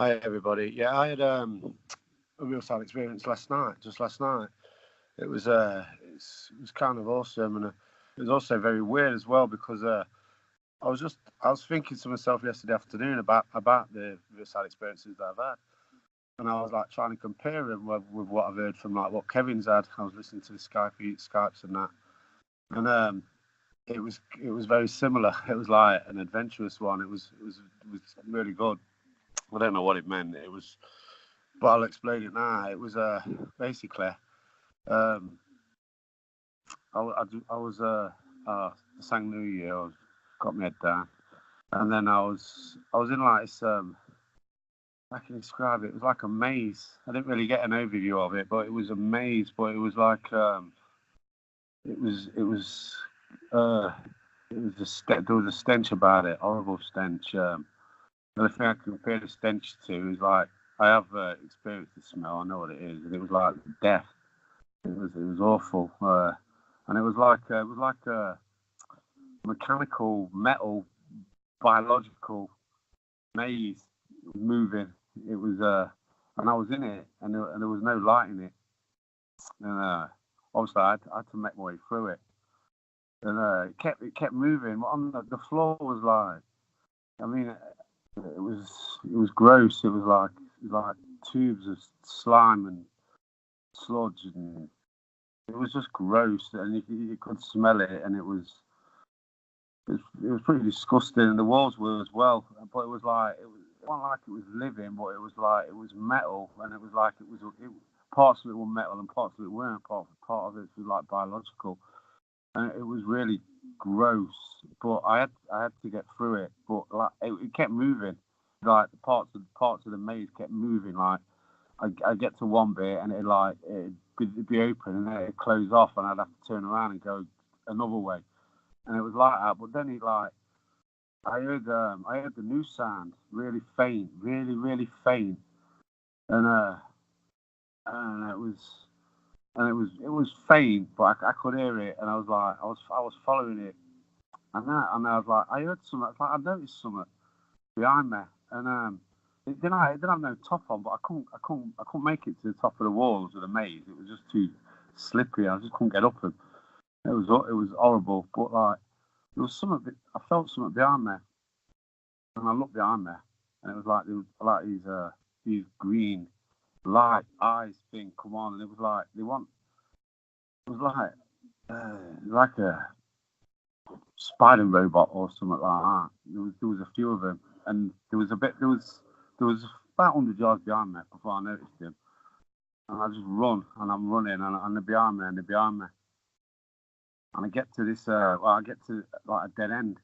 Hi everybody. Yeah, I had a real sad experience just last night. It was it was kind of awesome, and it was also very weird as well because I was thinking to myself yesterday afternoon about the real sad experiences that I've had, and I was like trying to compare them with what I've heard from like what Kevin's had. I was listening to the Skypes and that, and it was very similar. It was like an adventurous one. It was really good. I don't know what it meant. It was, but I'll explain it now. It was basically um, I was sang New Year. Got my head down, and then I was in like this. I can describe it. It was like a maze. I didn't really get an overview of it, but it was a maze. But it was like it was it was uh, there was a stench about it, horrible stench. The only thing I can compare the stench to is like I have experienced the smell. I know what it is, and it was like death. It was awful, and it was like a mechanical, metal, biological maze moving. It was and I was in it, and there was no light in it, and obviously I had to make my way through it, and it kept moving. On the floor was like, I mean, it was gross. It was like tubes of slime and sludge, and it was just gross, and you could smell it, and it was pretty disgusting, and the walls were as well. But it wasn't like it was living, but it was like it was metal, and it was like parts of it were metal and parts of it weren't. Part of it was like biological, and it was really gross. But I had to get through it, but like it kept moving. Like the parts of the maze kept moving. Like I get to one bit and it'd be open and then it'd close off and I'd have to turn around and go another way. And it was like that. But then I heard the new sound really faint, really faint, and and it was faint, but I could hear it, and I was like I was following it, and I was like I heard something. I noticed something behind me, and it didn't have no top on, but I couldn't make it to the top of the walls of the maze. It was just too slippery. I just couldn't get up them. It was horrible, but like there was something. I felt something behind me, and I looked behind me, and it was like there was like these green light eyes thing come on, and it was like it was like a spider robot or something like that. There was a few of them, and there was about 100 yards behind me before I noticed him, and I just run, and I'm running, and they're behind me, and they're behind me, and I get to this I get to like a dead end,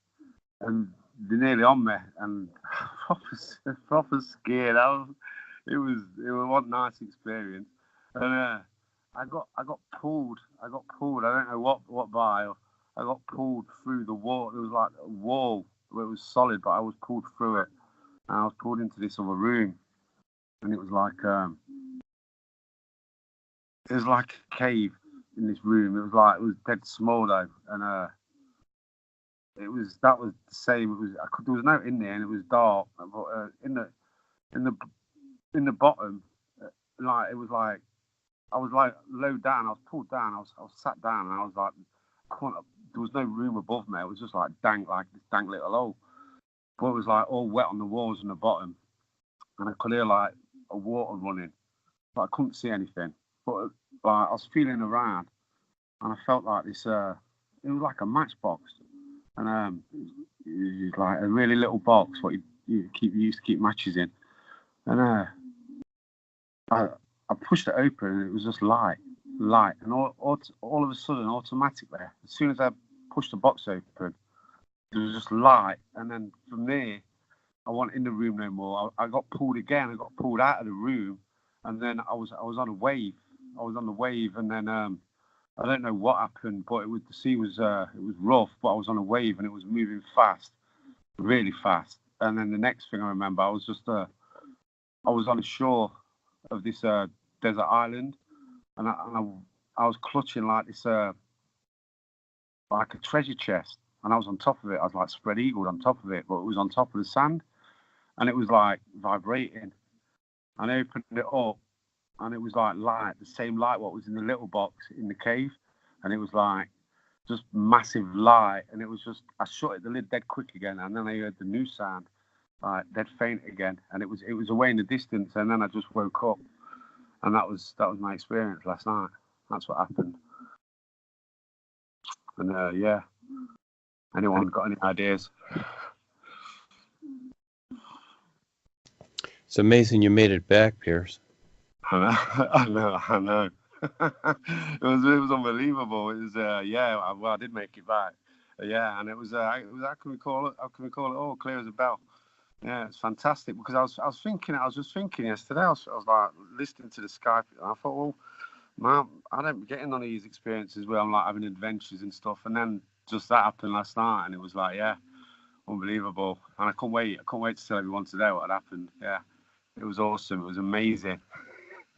and they're nearly on me, and proper scared. It was one nice experience, and I got pulled. I got pulled. I don't know what by. I got pulled through the wall. There was like a wall where it was solid, but I was pulled through it, and I was pulled into this other room, and it was like a cave in this room. It was dead small though, and that was the same. There was no in there, and it was dark, but in the in the bottom, like it was like I was like low down. I was pulled down. I was sat down, and I was like, there was no room above me. It was just like this dank little hole. But it was like all wet on the walls and the bottom, and I could hear like a water running, but I couldn't see anything. But like I was feeling around, and I felt like this. It was like a matchbox, and it was like a really little box what you used to keep matches in, and I I pushed it open, and it was just light, and all of a sudden, automatically, as soon as I pushed the box open, it was just light, and then from there, I wasn't in the room no more. I got pulled again. I got pulled out of the room, and then I was on a wave. I was on the wave, and then I don't know what happened, but the sea was it was rough, but I was on a wave, and it was moving fast, really fast. And then the next thing I remember, I was on the shore of this desert island, and I was clutching like this like a treasure chest, and I was on top of it. I was like spread eagled on top of it, but it was on top of the sand, and it was like vibrating, and I opened it up, and it was like light, the same light what was in the little box in the cave, and it was like just massive light, and it was just I shut the lid dead quick again, and then I heard the new sound, like dead faint again, and it was away in the distance, and then I just woke up, and that was my experience last night. That's what happened, and yeah. Anyone got any ideas? It's amazing you made it back, Pearce. I know. it was unbelievable. It was yeah. Well, I did make it back. Yeah, and it was how can we call it? How can we call it? Oh, clear as a bell. Yeah, it's fantastic because I was just thinking yesterday. I was like listening to the Skype, and I thought, well, man, I don't get in on these experiences where I'm like having adventures and stuff, and then just that happened last night, and it was like, yeah, unbelievable. And I can't wait to tell everyone today what had happened. Yeah, it was awesome. It was amazing.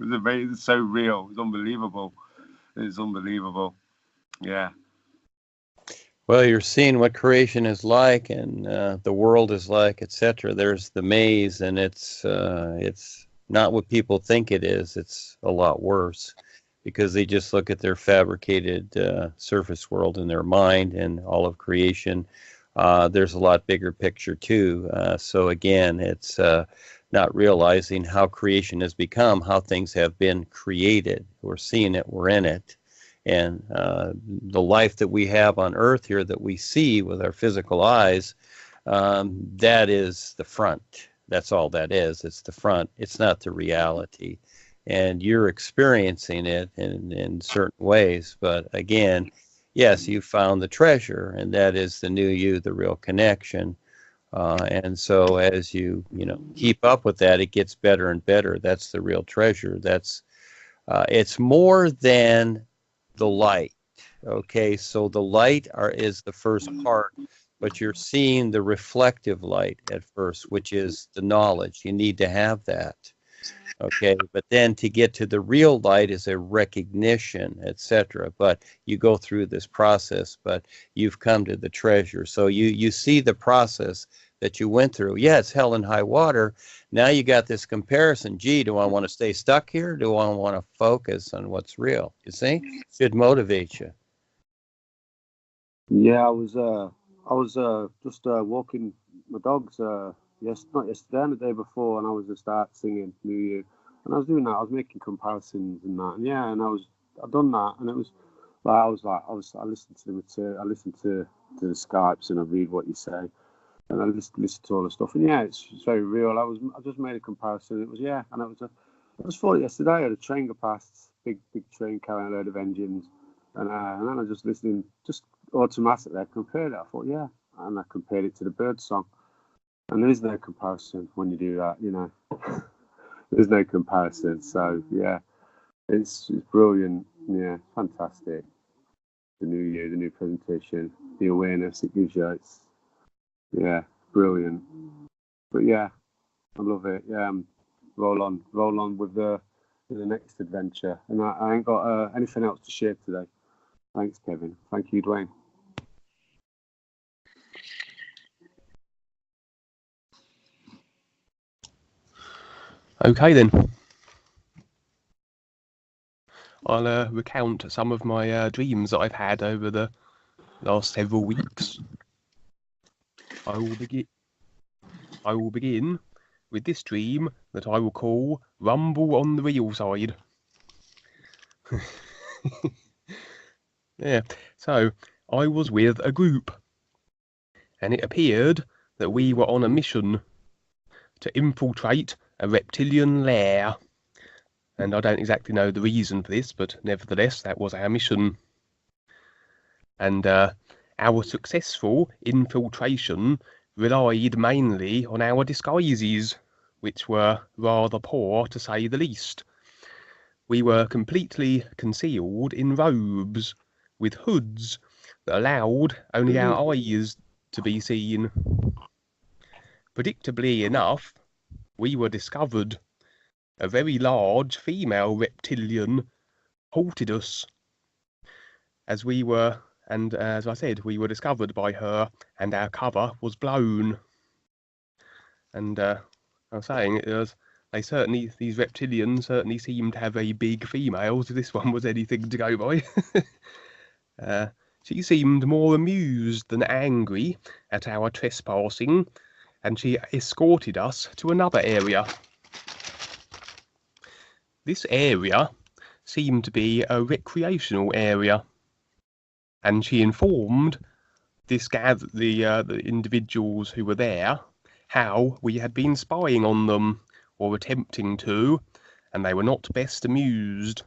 It was amazing. It's so real. It was unbelievable. It was unbelievable. Yeah. Well, you're seeing what creation is like, and the world is like, etc. There's the maze, and it's not what people think it is. It's a lot worse because they just look at their fabricated surface world in their mind and all of creation. There's a lot bigger picture too. So again, it's not realizing how creation has become, how things have been created. We're seeing it, we're in it. And the life that we have on Earth here that we see with our physical eyes, that is the front. That's all that is. It's the front. It's not the reality. And you're experiencing it in certain ways. But again, yes, you found the treasure, and that is the new you, the real connection. And so as you keep up with that, it gets better and better. That's the real treasure. That's it's more than the light. Okay, so the light is the first part, but you're seeing the reflective light at first, which is the knowledge. You need to have that. Okay, but then to get to the real light is a recognition, etc. But you go through this process, but you've come to the treasure. So you see the process that you went through. Yeah, it's hell and high water. Now you got this comparison. Gee, do I want to stay stuck here? Do I want to focus on what's real? You see, should motivate you. Yeah, I was just walking my dogs. Not yesterday, and the day before, and I was just start singing New Year, and I was doing that. I was making comparisons and that, and yeah, and I'd done that, and it was like I listened to the material, I listened to the Skypes, and I read what you say, and I listen to all the stuff, and yeah, it's very real. I just made a comparison. It was and I was thought yesterday I had a train go past, big train carrying a load of engines, and then I just listening, just automatically I compared it. I thought and I compared it to the bird song. And there is no comparison when you do that, There's no comparison. So, yeah, it's brilliant. Yeah, fantastic. The new year, the new presentation, the awareness it gives you. It's, brilliant. But, yeah, I love it. Yeah, roll on with the next adventure. And I ain't got anything else to share today. Thanks, Kevin. Thank you, Dwayne. Okay then, I'll recount some of my dreams that I've had over the last several weeks. I will begin with this dream that I will call Rumble on the Real Side. Yeah, so I was with a group, and it appeared that we were on a mission to infiltrate a reptilian lair. And I don't exactly know the reason for this, but nevertheless, that was our mission. And our successful infiltration relied mainly on our disguises, which were rather poor, to say the least. We were completely concealed in robes, with hoods that allowed only our eyes to be seen. Predictably enough, we were discovered. A very large female reptilian halted us as I said, we were discovered by her, and our cover was blown. And I was saying, it was these reptilians certainly seem to have very big females, if this one was anything to go by. She seemed more amused than angry at our trespassing, and she escorted us to another area. This area seemed to be a recreational area, and she informed the individuals who were there how we had been spying on them, or attempting to, and they were not best amused,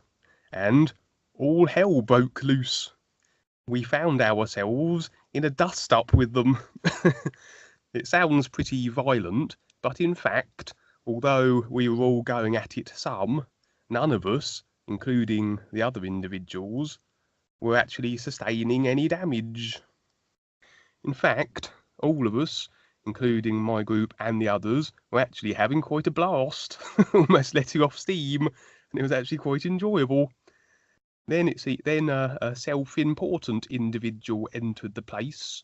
and all hell broke loose. We found ourselves in a dust-up with them. It sounds pretty violent, but in fact, although we were all going at it some, none of us, including the other individuals, were actually sustaining any damage. In fact, all of us, including my group and the others, were actually having quite a blast, almost letting off steam, and it was actually quite enjoyable. Then a self-important individual entered the place.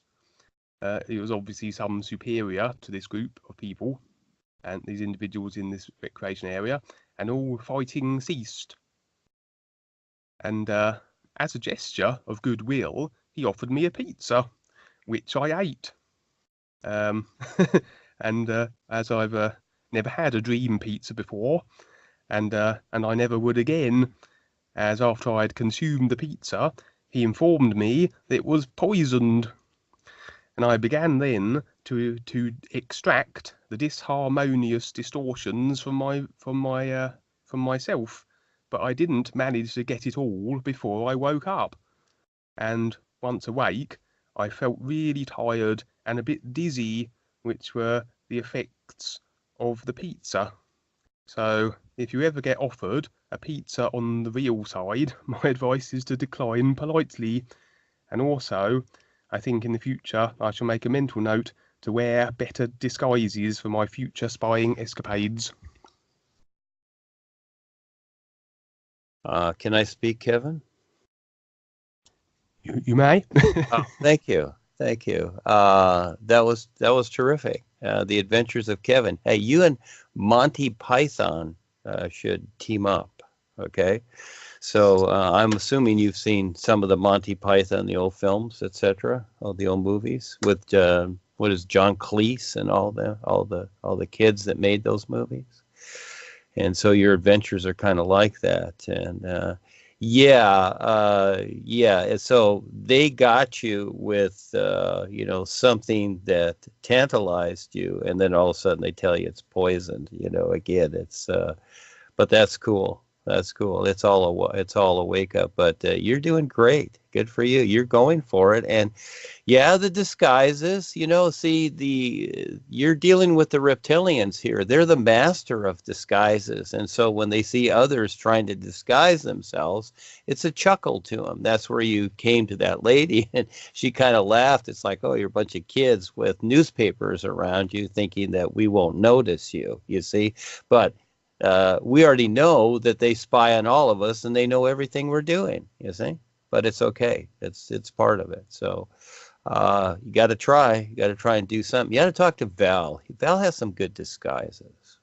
It was obviously some superior to this group of people, and these individuals in this recreation area, and all fighting ceased. And as a gesture of goodwill, he offered me a pizza, which I ate. And as I've never had a dream pizza before, and I never would again, as after I had consumed the pizza, he informed me that it was poisoned, and I began then to extract the disharmonious distortions from myself, but I didn't manage to get it all before I woke up, and once awake, I felt really tired and a bit dizzy, which were the effects of the pizza. So if you ever get offered a pizza on the real side, my advice is to decline politely. And also, I think in the future I shall make a mental note to wear better disguises for my future spying escapades. Can I speak, Kevin? You may. Oh, thank you. That was terrific. The Adventures of Kevin. Hey, you and Monty Python should team up. Okay, so I'm assuming you've seen some of the Monty Python, the old films, etc., all the old movies with what is John Cleese and all the kids that made those movies. And so your adventures are kind of like that. And so they got you with something that tantalized you, and then all of a sudden they tell you it's poisoned. Again, it's but that's cool. That's cool. It's all a wake up. But you're doing great. Good for you. You're going for it. And yeah, the disguises. You're dealing with the reptilians here. They're the master of disguises. And so when they see others trying to disguise themselves, it's a chuckle to them. That's where you came to that lady, and she kind of laughed. It's like, oh, you're a bunch of kids with newspapers around you, thinking that we won't notice you. You see, but we already know that they spy on all of us and they know everything we're doing, you see, but it's okay. It's part of it. So you got to try and do something. You got to talk to Val. Val has some good disguises.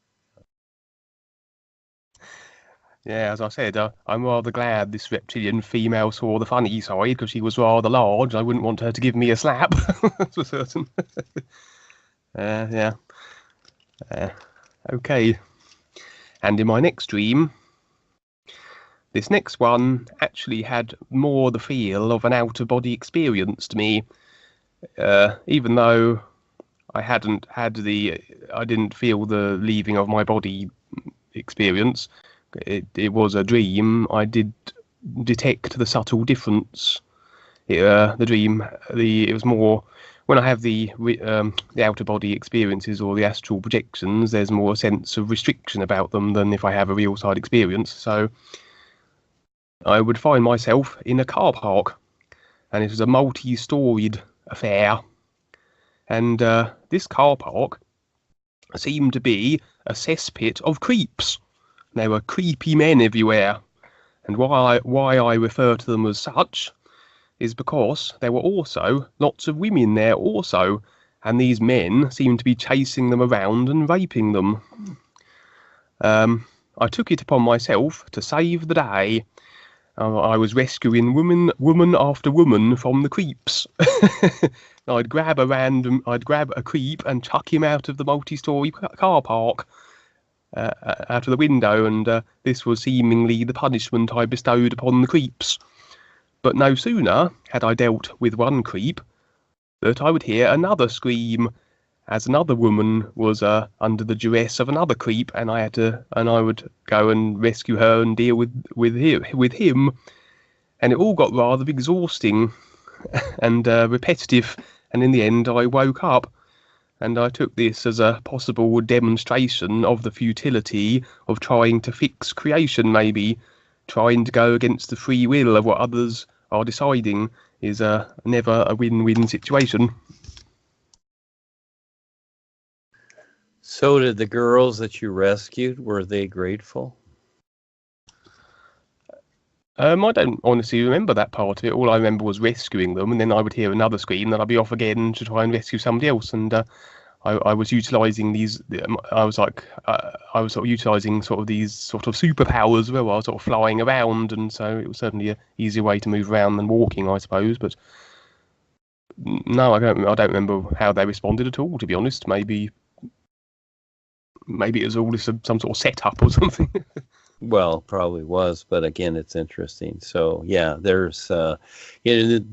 Yeah, as I said, I'm rather glad this reptilian female saw the funny side, because she was rather large. I wouldn't want her to give me a slap, for certain. Okay. And in my next dream, this next one actually had more the feel of an out-of-body experience to me, even though I didn't feel the leaving of my body experience. It was a dream. I did detect the subtle difference. It was more. When I have the out-of-body experiences or the astral projections, there's more a sense of restriction about them than if I have a real-side experience. So I would find myself in a car park, and it was a multi-storied affair. And this car park seemed to be a cesspit of creeps. There were creepy men everywhere. And why I refer to them as such is because there were also lots of women there also, and these men seemed to be chasing them around and raping them. I took it upon myself to save the day. I was rescuing woman after woman from the creeps. I'd grab a creep and chuck him out of the multi-story car park, out of the window, and this was seemingly the punishment I bestowed upon the creeps. But no sooner had I dealt with one creep that I would hear another scream, as another woman was under the duress of another creep, and I would go and rescue her and deal with him, and it all got rather exhausting and repetitive. And in the end, I woke up, and I took this as a possible demonstration of the futility of trying to fix creation. Maybe trying to go against the free will of what others are deciding is never a win-win situation. So did the girls that you rescued, were they grateful? I don't honestly remember that part of it. All I remember was rescuing them, and then I would hear another scream, then I'd be off again to try and rescue somebody else. And I was utilising these. I was sort of utilising sort of these sort of superpowers where I was sort of flying around, and so it was certainly an easier way to move around than walking, I suppose. But no, I don't remember how they responded at all, to be honest. Maybe it was all just some sort of setup or something. Well, probably was, but again, it's interesting. So yeah, there's the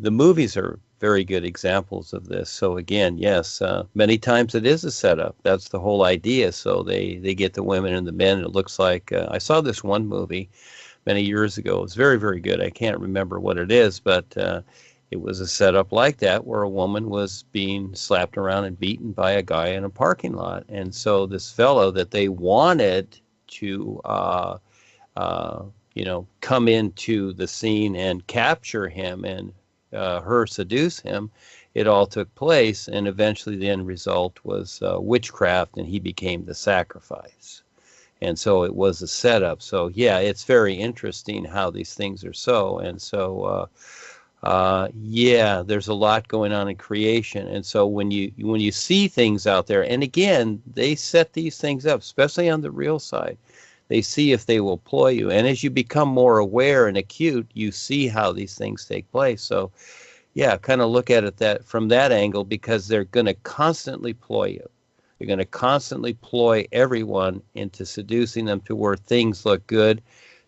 movies are very good examples of this. So again, yes, many times it is a setup. That's the whole idea. So they get the women and the men. It looks like I saw this one movie many years ago. It was very, very good. I can't remember what it is, but it was a setup like that where a woman was being slapped around and beaten by a guy in a parking lot. And so this fellow that they wanted to come into the scene and capture him and her seduce him, it all took place, and eventually the end result was witchcraft, and he became the sacrifice. And so it was a setup. So yeah, it's very interesting how these things are so. And so yeah, there's a lot going on in creation. And so when you see things out there, and again, they set these things up, especially on the real side. They see if they will ploy you. And as you become more aware and acute, you see how these things take place. So yeah, kind of look at it from that angle, because they're going to constantly ploy you. They're going to constantly ploy everyone into seducing them to where things look good,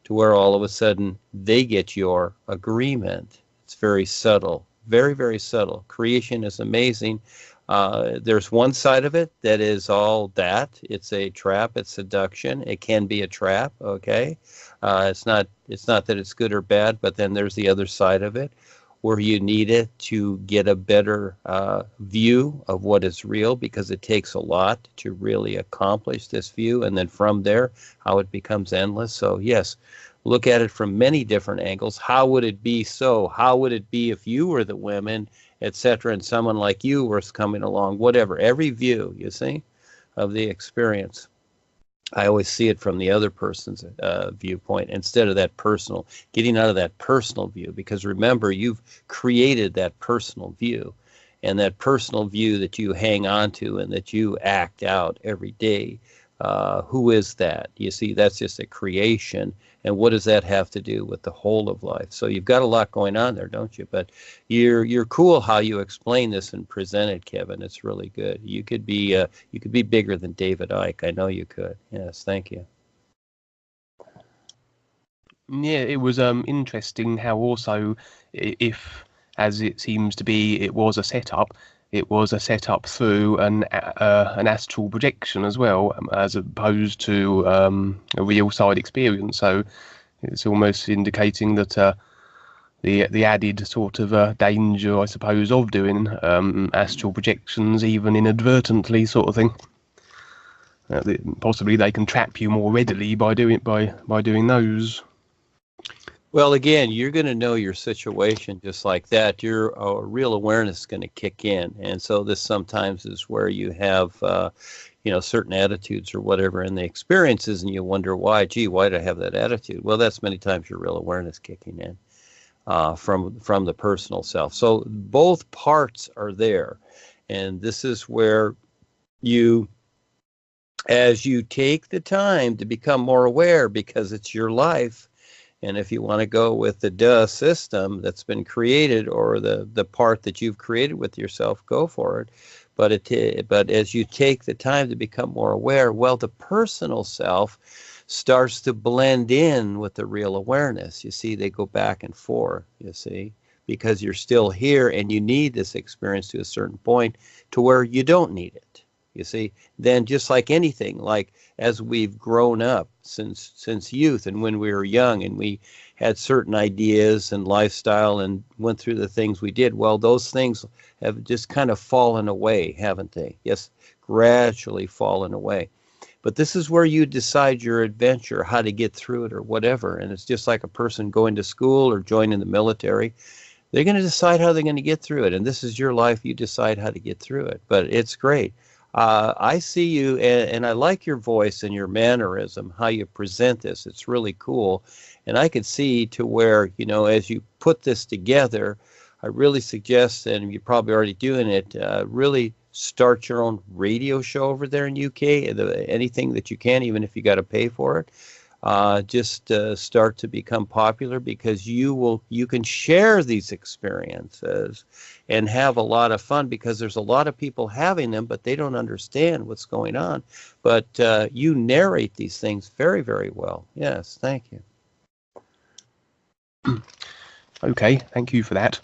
to where all of a sudden they get your agreement. It's very subtle, very, very subtle. Creation is amazing. There's one side of it that is all that. It's a trap. It's seduction. It can be a trap. Okay. It's not that it's good or bad, but then there's the other side of it where you need it to get a better view of what is real, because it takes a lot to really accomplish this view. And then from there, how it becomes endless. So yes, look at it from many different angles. How would it be so? How would it be if you were the women, etc., and someone like you was coming along? Whatever, every view, you see, of the experience. I always see it from the other person's viewpoint instead of that personal, getting out of that personal view, because remember, you've created that personal view, and that personal view that you hang on to and that you act out every day. Who is that? You see, that's just a creation. And what does that have to do with the whole of life? So you've got a lot going on there, don't you? But you're cool how you explain this and present it, Kevin. It's really good. You could be bigger than David Icke. I know you could. Yes, thank you. Yeah, it was interesting how also, if, as it seems to be, it was a setup through an astral projection as well, as opposed to a real side experience. So it's almost indicating that the added sort of danger, I suppose, of doing astral projections, even inadvertently, sort of thing. Possibly they can trap you more readily by doing those. Well, again, you're going to know your situation just like that. Your real awareness is going to kick in. And so this sometimes is where you have, certain attitudes or whatever in the experiences, and you wonder why, why did I have that attitude? Well, that's many times your real awareness kicking in from the personal self. So both parts are there. And this is where you as you take the time to become more aware, because it's your life, and if you want to go with the duh system that's been created, or the part that you've created with yourself, go for it. But as you take the time to become more aware, well, the personal self starts to blend in with the real awareness. You see, they go back and forth, you see, because you're still here and you need this experience to a certain point to where you don't need it. You see, then just like anything, like as we've grown up since youth and when we were young and we had certain ideas and lifestyle and went through the things we did, well, those things have just kind of fallen away, haven't they? Yes, gradually fallen away. But this is where you decide your adventure, how to get through it or whatever. And it's just like a person going to school or joining the military. They're going to decide how they're going to get through it. And this is your life. You decide how to get through it. But it's great. I see you, and I like your voice and your mannerism, how you present this. It's really cool. And I could see to where, you know, as you put this together, I really suggest, and you're probably already doing it, really start your own radio show over there in UK, anything that you can, even if you got to pay for it. Just start to become popular, because you can share these experiences and have a lot of fun, because there's a lot of people having them, but they don't understand what's going on. But you narrate these things very, very well. Yes, thank you. Okay, thank you for that.